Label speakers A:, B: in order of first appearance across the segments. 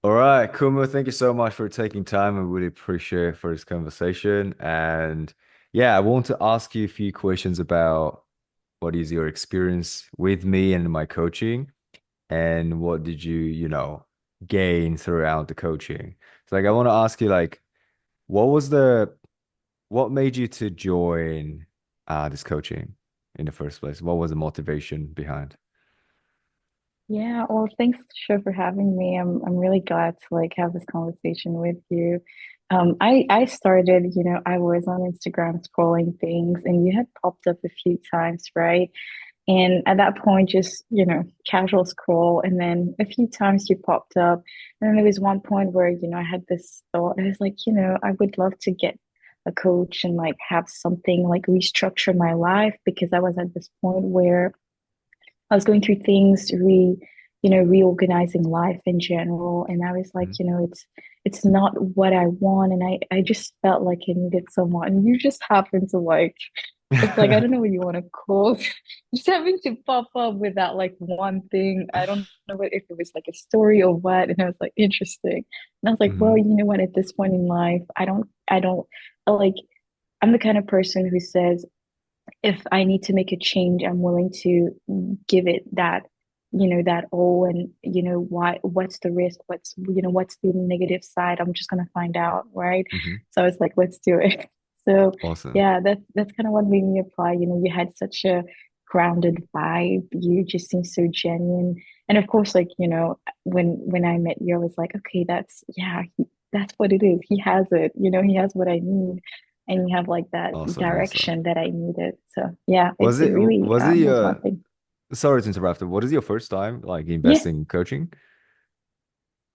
A: All right, Kumu, thank you so much for taking time. I really appreciate for this conversation. And yeah, I want to ask you a few questions about what is your experience with me and my coaching, and what did you gain throughout the coaching. So like I want to ask you like what was the what made you to join this coaching in the first place? What was the motivation behind?
B: Yeah, well, thanks, Sure, for having me. I'm really glad to like have this conversation with you. I started, I was on Instagram scrolling things, and you had popped up a few times, right? And at that point, just, casual scroll, and then a few times you popped up, and then there was one point where, I had this thought. I was like, I would love to get a coach and like have something like restructure my life because I was at this point where I was going through things, reorganizing life in general. And I was like, it's not what I want. And I just felt like I needed someone. And you just happen to like, it's like, I don't know what you want to call it. Just having to pop up with that like one thing. I don't know if it was like a story or what. And I was like, interesting. And I was like, well,
A: Hmm.
B: you know what, at this point in life, I don't like, I'm the kind of person who says, if I need to make a change, I'm willing to give it that all, and what's the risk, what's the negative side. I'm just gonna find out, right?
A: Hmm.
B: So I was like, let's do it. So
A: Awesome.
B: yeah, that's kind of what made me apply. You had such a grounded vibe. You just seem so genuine. And of course, like, when I met you, I was like, okay, that's what it is. He has it, he has what I need, and you have like that
A: Awesome. Awesome.
B: direction that I needed. So yeah, it,
A: Was
B: it
A: it
B: really
A: was it
B: was one thing.
A: sorry to interrupt. What is your first time like
B: Yeah,
A: investing in coaching?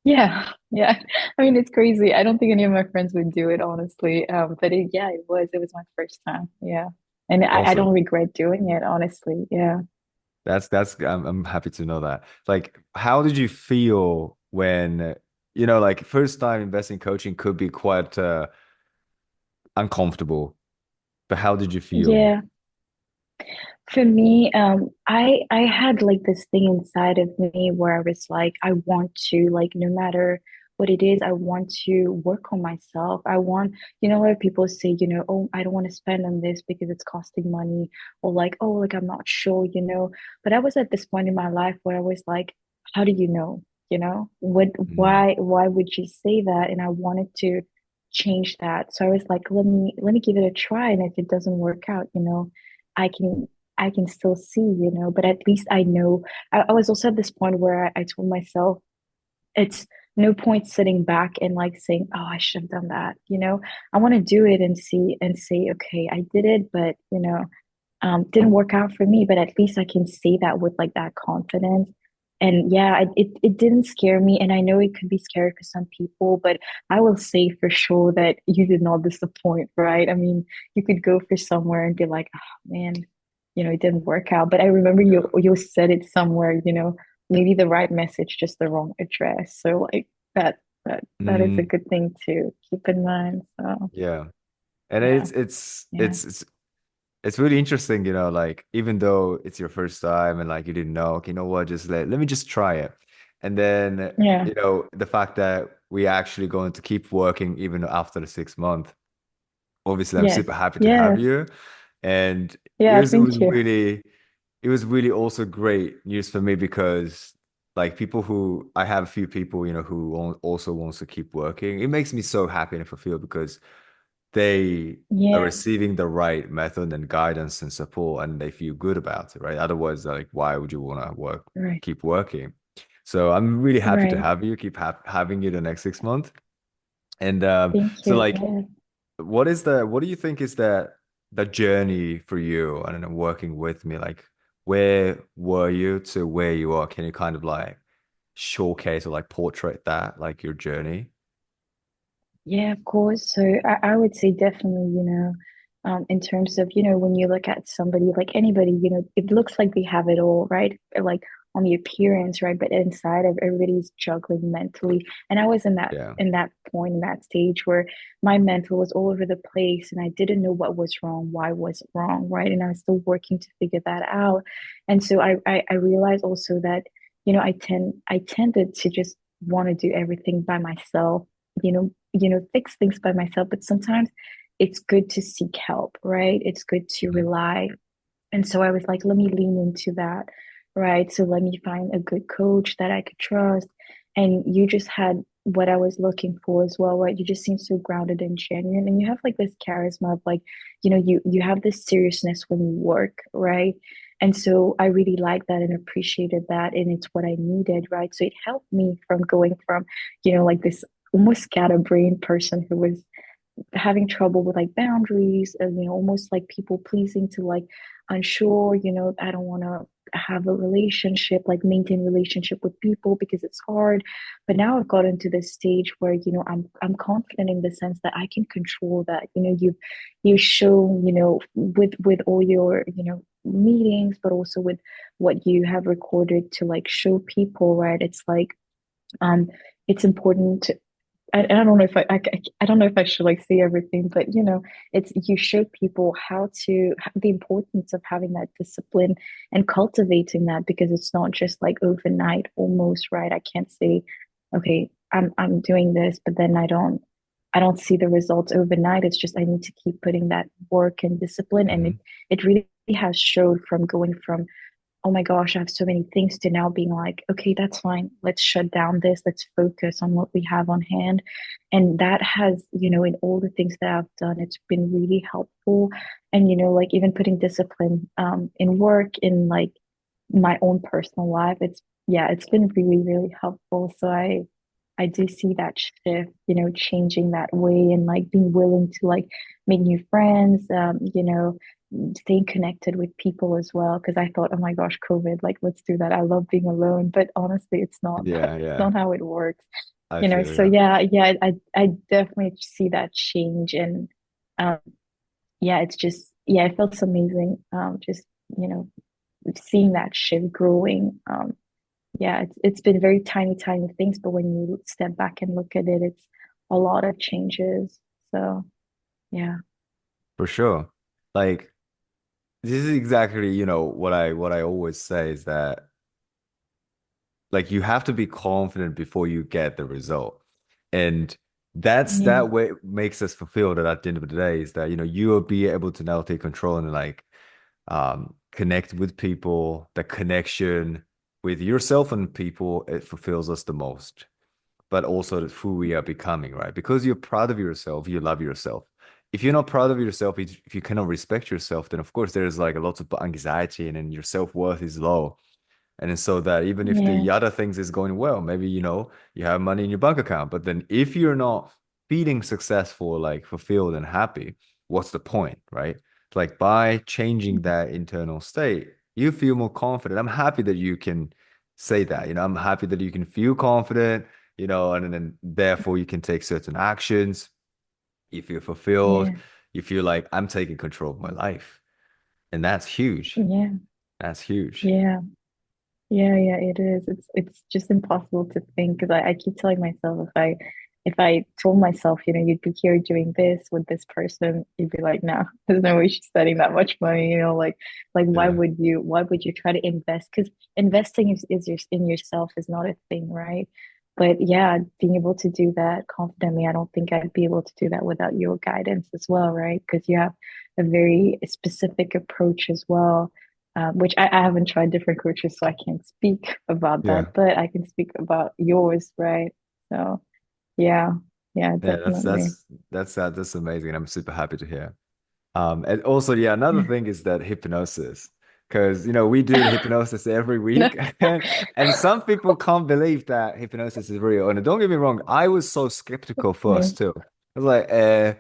B: yeah. I mean, it's crazy. I don't think any of my friends would do it, honestly. But it was my first time. Yeah. And I
A: Awesome.
B: don't regret doing it, honestly. Yeah.
A: That's I'm happy to know that. Like, how did you feel when, like first time investing coaching could be quite uncomfortable, but how did you feel?
B: Yeah. For me, I had like this thing inside of me where I was like, I want to, like, no matter what it is, I want to work on myself. I want, a lot of people say, oh, I don't want to spend on this because it's costing money, or like, oh, like I'm not sure. But I was at this point in my life where I was like, how do you know? What,
A: Mm,
B: why would you say that? And I wanted to change that. So I was like, let me give it a try. And if it doesn't work out, I can I can still see, but at least I know. I was also at this point where I told myself it's no point sitting back and like saying, oh, I should have done that. I want to do it and see and say, okay, I did it, but didn't work out for me. But at least I can say that with like that confidence. And yeah, it didn't scare me. And I know it could be scary for some people, but I will say for sure that you did not disappoint, right? I mean, you could go for somewhere and be like, oh man, it didn't work out. But I remember
A: yeah.
B: you said it somewhere, maybe the right message, just the wrong address. So like that is a
A: Mm,
B: good thing to keep in mind. So
A: yeah. And
B: yeah, yeah,
A: it's really interesting, like even though it's your first time and like you didn't know, okay, you know what, just let me just try it. And then,
B: yeah,
A: the fact that we actually going to keep working even after the 6 month. Obviously, I'm
B: yes,
A: super happy to have
B: yes,
A: you. And it
B: yeah.
A: was it
B: Thank
A: was
B: you.
A: really it was really also great news for me because like people who I have a few people, who also wants to keep working. It makes me so happy and fulfilled because they are
B: Yeah,
A: receiving the right method and guidance and support and they feel good about it, right? Otherwise, like, why would you want to
B: right,
A: keep working? So I'm really happy to
B: right.
A: have you, keep having you the next 6 months. And
B: Thank
A: so
B: you.
A: like,
B: Yeah.
A: what do you think is the journey for you? I don't know, working with me, like, where were you to where you are? Can you kind of like showcase or like portrait that, like your journey?
B: Yeah, of course. So I would say definitely, in terms of, when you look at somebody, like anybody, it looks like they have it all, right? Like on the appearance, right? But inside of everybody's juggling mentally. And I was in that
A: Yeah.
B: in that point, in that stage where my mental was all over the place and I didn't know what was wrong, why was it wrong, right? And I was still working to figure that out. And so I realized also that, I tended to just want to do everything by myself, fix things by myself, but sometimes it's good to seek help, right? It's good to
A: Mhm.
B: rely. And so I was like, let me lean into that, right? So let me find a good coach that I could trust. And you just had what I was looking for as well, right? You just seem so grounded and genuine. And you have like this charisma of like, you have this seriousness when you work, right? And so I really liked that and appreciated that. And it's what I needed, right? So it helped me from going from, like this almost scatterbrained person who was having trouble with like boundaries and almost like people pleasing to like unsure, I don't want to have a relationship, like maintain relationship with people because it's hard. But now I've gotten to this stage where I'm confident in the sense that I can control that. You show, with all your meetings, but also with what you have recorded to like show people, right? It's like um it's important to, I don't know if I don't know if I should like say everything, but it's you show people how to the importance of having that discipline and cultivating that because it's not just like overnight almost, right? I can't say, okay, I'm doing this, but then I don't see the results overnight. It's just I need to keep putting that work and discipline, and it
A: Mhm.
B: it really has showed from going from oh my gosh, I have so many things to now being like, okay, that's fine. Let's shut down this. Let's focus on what we have on hand. And that has, in all the things that I've done, it's been really helpful. And, like even putting discipline in work, in like my own personal life, yeah, it's been really, really helpful. So I do see that shift, changing that way and like being willing to like make new friends, staying connected with people as well. Because I thought, oh my gosh, COVID, like let's do that. I love being alone, but honestly, it's not.
A: Yeah,
B: It's
A: yeah.
B: not how it works.
A: I feel
B: So
A: you.
B: yeah, yeah, I definitely see that change, and um, yeah, it's just yeah, it feels amazing. Just you know, seeing that shift growing. Yeah, it's been very tiny, tiny things, but when you step back and look at it, it's a lot of changes. So yeah,
A: For sure. Like this is exactly, what I always say is that like you have to be confident before you get the result. And that's
B: yeah,
A: that way makes us fulfilled at the end of the day is that, you will be able to now take control and like connect with people, the connection with yourself and people, it fulfills us the most. But also who we are becoming, right? Because you're proud of yourself, you love yourself. If you're not proud of yourself, if you cannot respect yourself, then of course there's like a lot of anxiety and then your self-worth is low. And then so that even if
B: yeah,
A: the other things is going well, maybe, you have money in your bank account, but then if you're not feeling successful, like fulfilled and happy, what's the point, right? Like by changing that internal state, you feel more confident. I'm happy that you can say that, I'm happy that you can feel confident, and then therefore you can take certain actions. You feel fulfilled.
B: yeah,
A: You feel like I'm taking control of my life. And that's huge.
B: yeah,
A: That's huge.
B: yeah. Yeah, yeah, it is. It's just impossible to think because I keep telling myself if I told myself, you'd be here doing this with this person, you'd be like, no, there's no way she's spending that much money, like
A: Yeah.
B: why would you try to invest? Because investing in yourself is not a thing, right? But yeah, being able to do that confidently, I don't think I'd be able to do that without your guidance as well, right? Because you have a very specific approach as well which I haven't tried different coaches, so I can't speak about that,
A: Yeah.
B: but I can speak about yours, right? So yeah, yeah,
A: Yeah, that's
B: definitely.
A: that's that's amazing. I'm super happy to hear. And also, yeah, another
B: Yeah.
A: thing is that hypnosis, because we do the hypnosis every
B: No.
A: week, and some people can't believe that hypnosis is real. And don't get me wrong, I was so skeptical
B: Yeah,
A: first too. I was like,
B: yeah,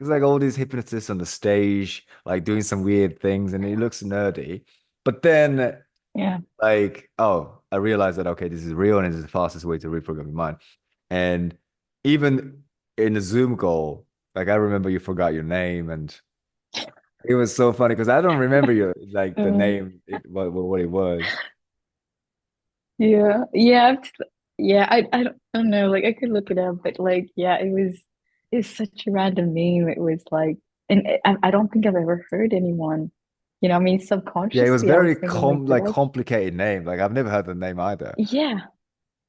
A: it's like all these hypnotists on the stage, like doing some weird things, and it looks nerdy. But then,
B: yeah.
A: like, oh, I realized that okay, this is real, and it's the fastest way to reprogram your mind. And even in the Zoom call, like I remember you forgot your name, and it was so funny because I don't remember your like the
B: Uh,
A: name, what it was.
B: yeah, yeah, yeah. I don't know. Like I could look it up, but like, yeah, it's such a random name. It was like, and I don't think I've ever heard anyone. I mean,
A: Yeah, it was
B: subconsciously, I
A: very
B: was thinking like, did
A: like
B: I?
A: complicated name. Like I've never heard the name either.
B: Yeah,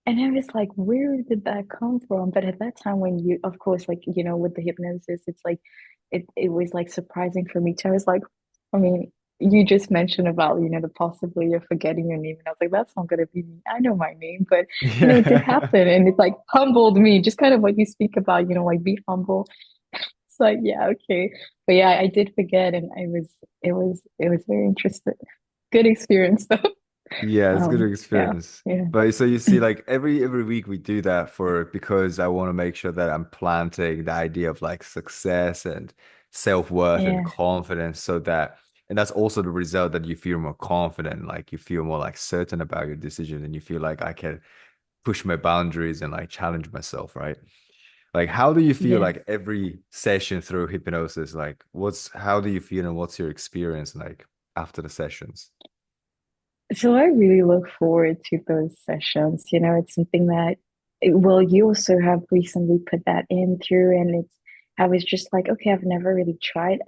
B: And I was like, where did that come from? But at that time, when you, of course, like, with the hypnosis, it's like, it was like surprising for me too. I was like, I mean, you just mentioned about, the possibility of forgetting your name. And I was like, that's not going to be me. I know my name, but, it did
A: Yeah.
B: happen. And it like humbled me, just kind of what you speak about, like be humble. It's like, yeah, okay. But yeah, I did forget. And it was very interesting. Good experience though.
A: Yeah, it's a good
B: Yeah,
A: experience.
B: yeah,
A: But so you see, like every week we do that for because I want to make sure that I'm planting the idea of like success and self-worth and
B: yeah.
A: confidence so that and that's also the result that you feel more confident, like you feel more like certain about your decision and you feel like I can push my boundaries and like challenge myself, right? Like how do you feel
B: Yeah.
A: like every session through hypnosis? Like how do you feel and what's your experience like after the sessions?
B: So I really look forward to those sessions. It's something that, well, you also have recently put that in through, and I was just like, okay, I've never tried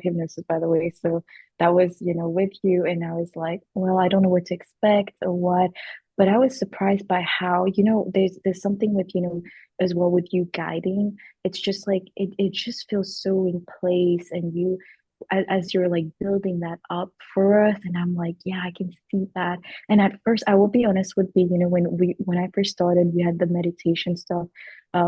B: hypnosis, by the way. So that was, with you, and I was like, well, I don't know what to expect or what, but I was surprised by how, there's something with, as well with you guiding. It's just like, it just feels so in place, and as you're like building that up for us, and I'm like, yeah, I can see that. And at first, I will be honest with you, when I first started, we had the meditation stuff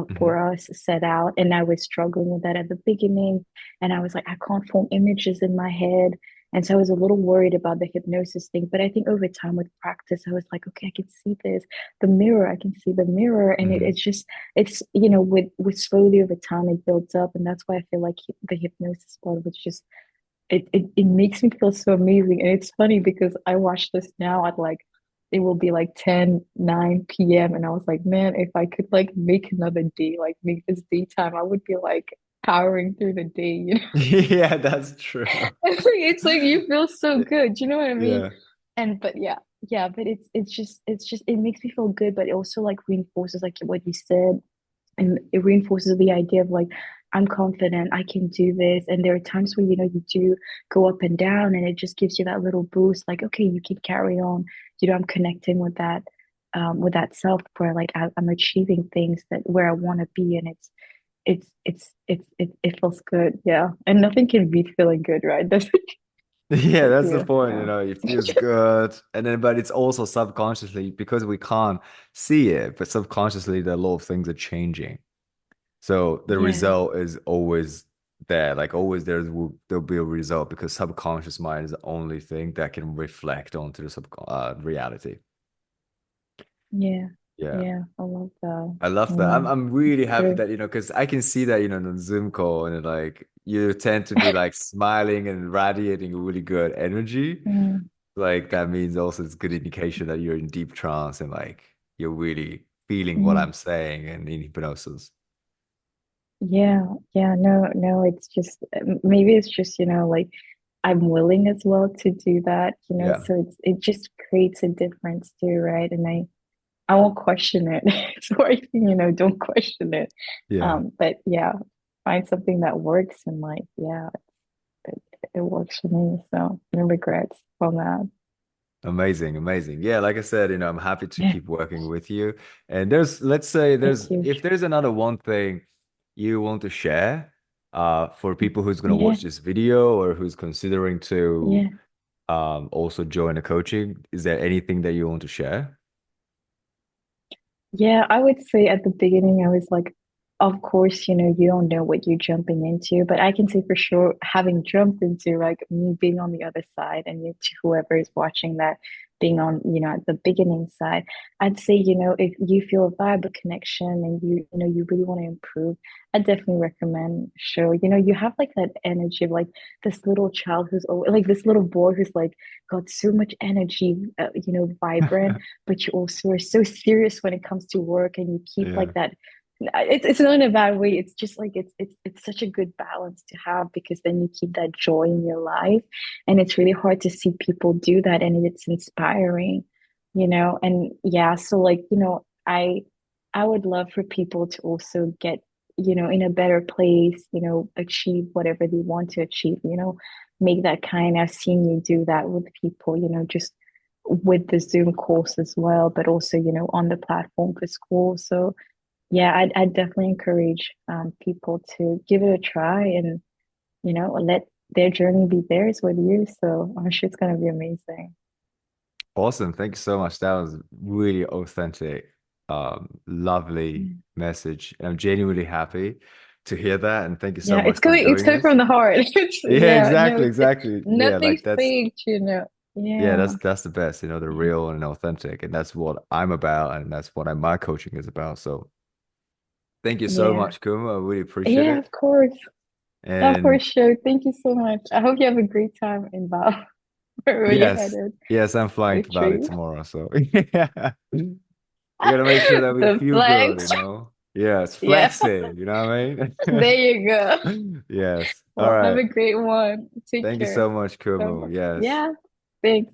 A: Mhm.
B: for us set out, and I was struggling with that at the beginning, and I was like, I can't form images in my head. And so I was a little worried about the hypnosis thing, but I think over time with practice, I was like, okay, I can see this, the mirror, I can see the mirror, and
A: Mhm.
B: it's with slowly over time it builds up, and that's why I feel like the hypnosis part was just it makes me feel so amazing. And it's funny because I watch this now at like it will be like 9 p.m. And I was like, man, if I could like make another day, like make this daytime, I would be like powering through the day.
A: Yeah, that's true.
B: It's like you feel so good. You know what I mean?
A: Yeah.
B: And but yeah, but it's just it makes me feel good, but it also like reinforces like what you said, and it reinforces the idea of like I'm confident, I can do this. And there are times where you do go up and down, and it just gives you that little boost like, okay, you can carry on. I'm connecting with that self where like I'm achieving things that where I want to be. And it feels good. Yeah, and nothing can beat feeling good, right? That's
A: Yeah, that's the
B: yeah,
A: point,
B: yeah.
A: it feels good. And then, but it's also subconsciously because we can't see it, but subconsciously, a lot of things are changing. So the
B: Yeah,
A: result is always there, like always there'll be a result because subconscious mind is the only thing that can reflect onto the reality.
B: yeah,
A: Yeah.
B: yeah. I love that.
A: I love that. I'm
B: Mm,
A: I'm really happy
B: true.
A: that, because I can see that, on the Zoom call and like you tend to be like smiling and radiating really good energy.
B: Mm,
A: Like that means also it's good indication that you're in deep trance and like you're really feeling what
B: mm.
A: I'm saying and in hypnosis.
B: Yeah, yeah, no, no, it's just maybe it's just, like I'm willing as well to do that,
A: Yeah.
B: so it just creates a difference too, right? And I won't question it. So I think, don't question it.
A: Yeah.
B: But yeah, find something that works, and like, yeah, it, it works for me. So no regrets on that.
A: Amazing, amazing. Yeah, like I said, I'm happy to
B: Yeah,
A: keep working with you. And let's say
B: thank you.
A: if there's another one thing you want to share, for people who's going to
B: Yeah,
A: watch this video or who's considering to
B: yeah.
A: also join the coaching, is there anything that you want to share?
B: Yeah, I would say at the beginning, I was like, of course, you don't know what you're jumping into, but I can say for sure, having jumped into like me being on the other side, and to whoever is watching that being on, at the beginning side, I'd say, if you feel a vibe, a connection, and you really want to improve, I definitely recommend show. You have like that energy of like this little child who's always like this little boy who's like got so much energy, vibrant, but you also are so serious when it comes to work, and you keep
A: Yeah.
B: like that. It's not in a bad way. It's just like it's such a good balance to have, because then you keep that joy in your life, and it's really hard to see people do that, and it's inspiring, and yeah, so like, I would love for people to also get, in a better place, achieve whatever they want to achieve, make that kind. I've seen you do that with people, just with the Zoom course as well, but also, on the platform for school. So yeah, I'd definitely encourage people to give it a try and, let their journey be theirs with you. So I'm sure it's gonna be amazing.
A: Awesome. Thank you so much. That was really authentic, lovely
B: Mm.
A: message. And I'm genuinely happy to hear that. And thank you so
B: Yeah,
A: much for
B: it's
A: doing
B: coming
A: this.
B: from the heart. It's,
A: Yeah,
B: yeah, no,
A: exactly, exactly. Yeah,
B: nothing
A: like that's
B: faked.
A: yeah,
B: Yeah,
A: that's the best, the
B: yeah,
A: real and authentic. And that's what I'm about, and that's what my coaching is about. So thank you so
B: yeah,
A: much, Kumu. I really appreciate
B: yeah,
A: it.
B: of course,
A: And
B: sure. Thank you so much. I hope you have a great time in Bali where you're
A: yes,
B: headed.
A: yes, I'm flying to Bali
B: Retreat.
A: tomorrow. So yeah. We gotta make sure that we
B: The
A: feel good.
B: flags.
A: Yeah, it's
B: Yeah,
A: flexing, you know what
B: there
A: I
B: you go.
A: mean? Yes. All
B: Well, have
A: right.
B: a great one. Take
A: Thank you
B: care.
A: so much, Kumu. Yes.
B: Yeah, thanks.